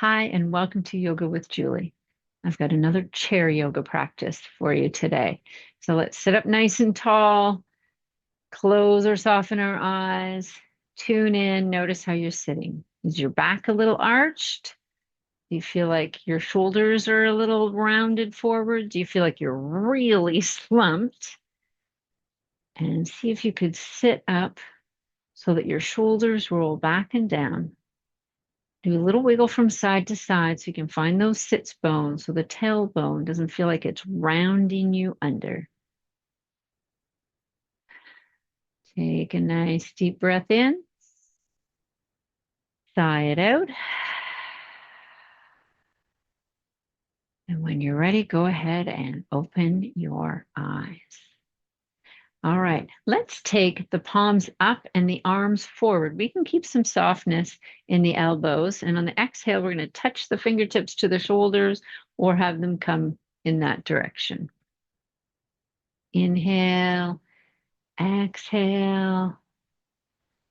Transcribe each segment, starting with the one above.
Hi, and welcome to Yoga with Julie. I've got another chair yoga practice for you today. So let's sit up nice and tall, close or soften our eyes, tune in, notice how you're sitting. Is your back a little arched? Do you feel like your shoulders are a little rounded forward? Do you feel like you're really slumped? And see if you could sit up so that your shoulders roll back and down. Do a little wiggle from side to side so you can find those sits bones so the tailbone doesn't feel like it's rounding you under. Take a nice deep breath in, sigh it out. And when you're ready, go ahead and open your eyes. All right, let's take the palms up and the arms forward. We can keep some softness in the elbows. And on the exhale, we're going to touch the fingertips to the shoulders or have them come in that direction. Inhale, exhale.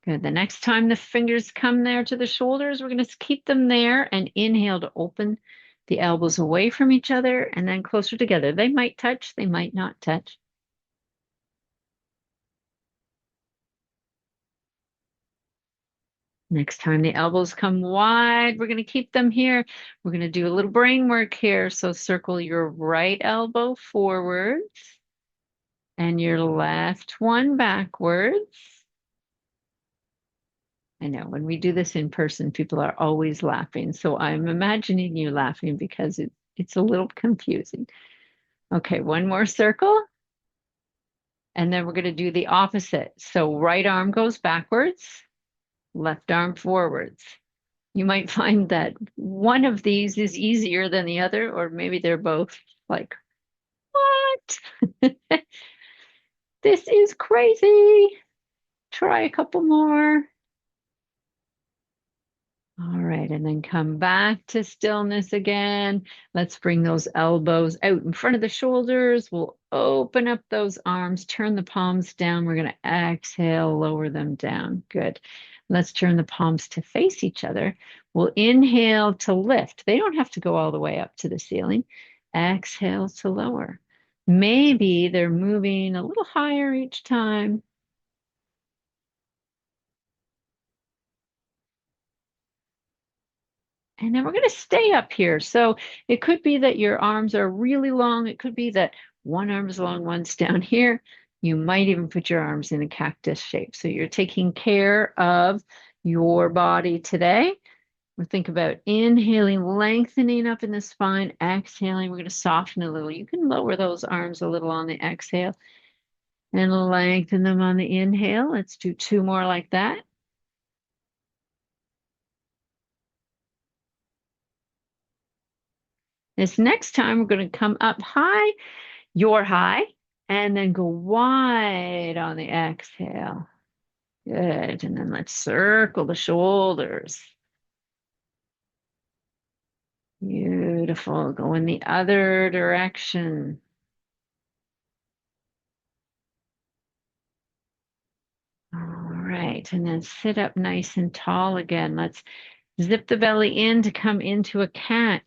Good. The next time the fingers come there to the shoulders, we're going to keep them there and inhale to open the elbows away from each other and then closer together. They might touch, they might not touch. Next time the elbows come wide, we're going to keep them here. We're going to do a little brain work here. So circle your right elbow forwards and your left one backwards. I know when we do this in person, people are always laughing. So I'm imagining you laughing because it's a little confusing. Okay, one more circle. And then we're going to do the opposite. So right arm goes backwards, left arm forwards. You might find that one of these is easier than the other, or maybe they're both like, what? This is crazy. Try a couple more. All right, and then come back to stillness again. Let's bring those elbows out in front of the shoulders. We'll open up those arms, turn the palms down. We're going to exhale, lower them down. Good. Let's turn the palms to face each other. We'll inhale to lift. They don't have to go all the way up to the ceiling. Exhale to lower. Maybe they're moving a little higher each time. And then we're going to stay up here. So it could be that your arms are really long. It could be that one arm is long, one's down here. You might even put your arms in a cactus shape. So you're taking care of your body today. We'll think about inhaling, lengthening up in the spine, exhaling. We're going to soften a little. You can lower those arms a little on the exhale and lengthen them on the inhale. Let's do two more like that. This next time, we're going to come up high. You're high, and then go wide on the exhale. Good. And then let's circle the shoulders. Beautiful. Go in the other direction. All right. And then sit up nice and tall again. Let's zip the belly in to come into a cat.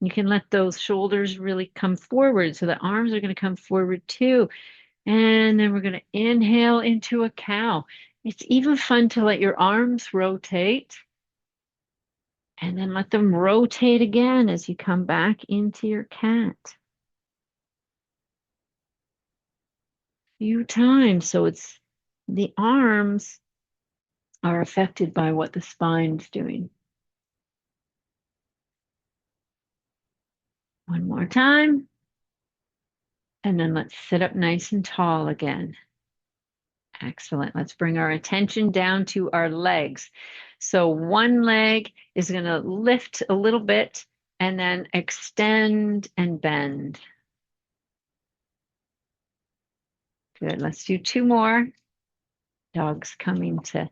You can let those shoulders really come forward. So the arms are going to come forward too. And then we're going to inhale into a cow. It's even fun to let your arms rotate and then let them rotate again as you come back into your cat. A few times. So it's the arms are affected by what the spine's doing. One more time. And then let's sit up nice and tall again. Excellent. Let's bring our attention down to our legs. So one leg is going to lift a little bit and then extend and bend. Good. Let's do two more. Dog's coming to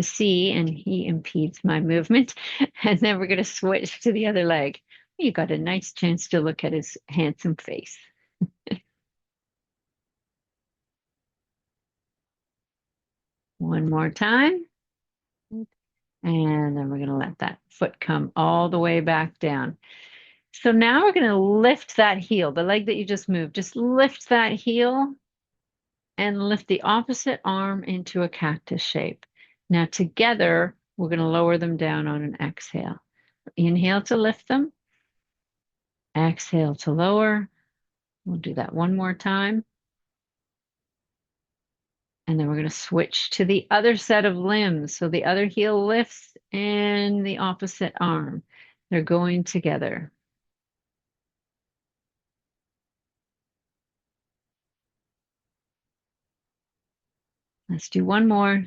see, and he impedes my movement. And then we're going to switch to the other leg. You got a nice chance to look at his handsome face. One more time. And then we're going to let that foot come all the way back down. So now we're going to lift that heel, the leg that you just moved. Just lift that heel and lift the opposite arm into a cactus shape. Now together, we're going to lower them down on an exhale. Inhale to lift them. Exhale to lower. We'll do that one more time. And then we're going to switch to the other set of limbs. So the other heel lifts and the opposite arm. They're going together. Let's do one more.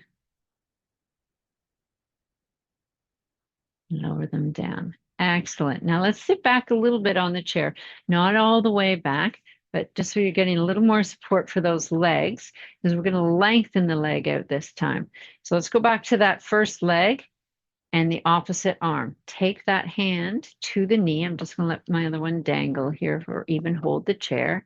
Lower them down. Excellent. Now let's sit back a little bit on the chair, not all the way back, but just so you're getting a little more support for those legs, because we're going to lengthen the leg out this time. So let's go back to that first leg and the opposite arm. Take that hand to the knee. I'm just going to let my other one dangle here or even hold the chair.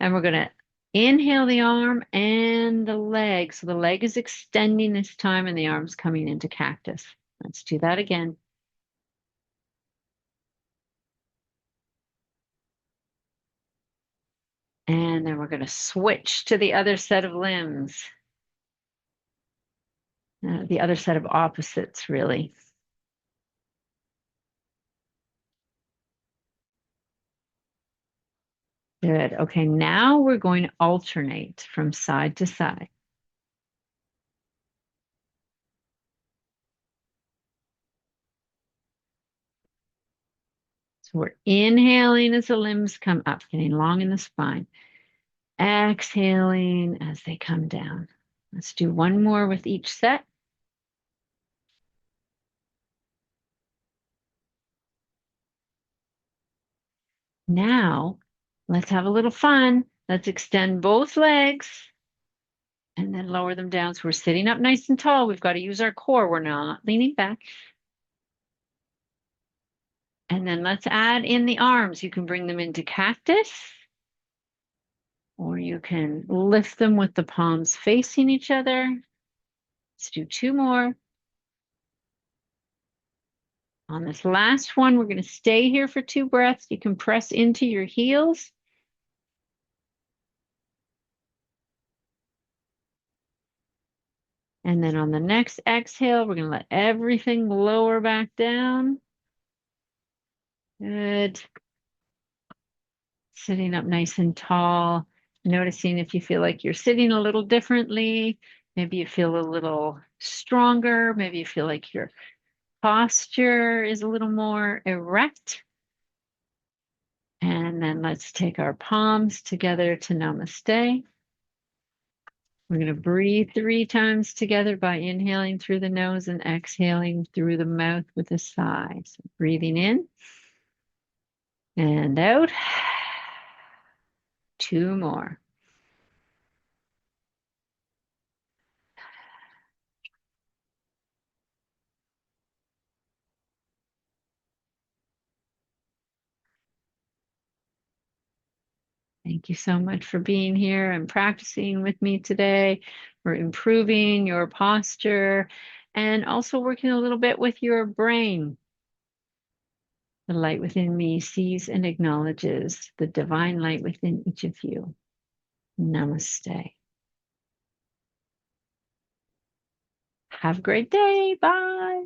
And we're going to inhale the arm and the leg. So the leg is extending this time and the arm's coming into cactus. Let's do that again. And then we're going to switch to the other set of limbs, the other set of opposites, really. Good. Okay, now we're going to alternate from side to side. So we're inhaling as the limbs come up, getting long in the spine. Exhaling as they come down. Let's do one more with each set. Now, let's have a little fun. Let's extend both legs and then lower them down. So we're sitting up nice and tall. We've got to use our core. We're not leaning back. And then let's add in the arms. You can bring them into cactus, or you can lift them with the palms facing each other. Let's do two more. On this last one, we're going to stay here for 2 breaths. You can press into your heels. And then on the next exhale, we're going to let everything lower back down. Good. Sitting up nice and tall. Noticing if you feel like you're sitting a little differently. Maybe you feel a little stronger. Maybe you feel like your posture is a little more erect. And then let's take our palms together to namaste. We're going to breathe 3 times together by inhaling through the nose and exhaling through the mouth with a sigh. So breathing in and out. 2 more. Thank you so much for being here and practicing with me today. We're improving your posture and also working a little bit with your brain. The light within me sees and acknowledges the divine light within each of you. Namaste. Have a great day. Bye.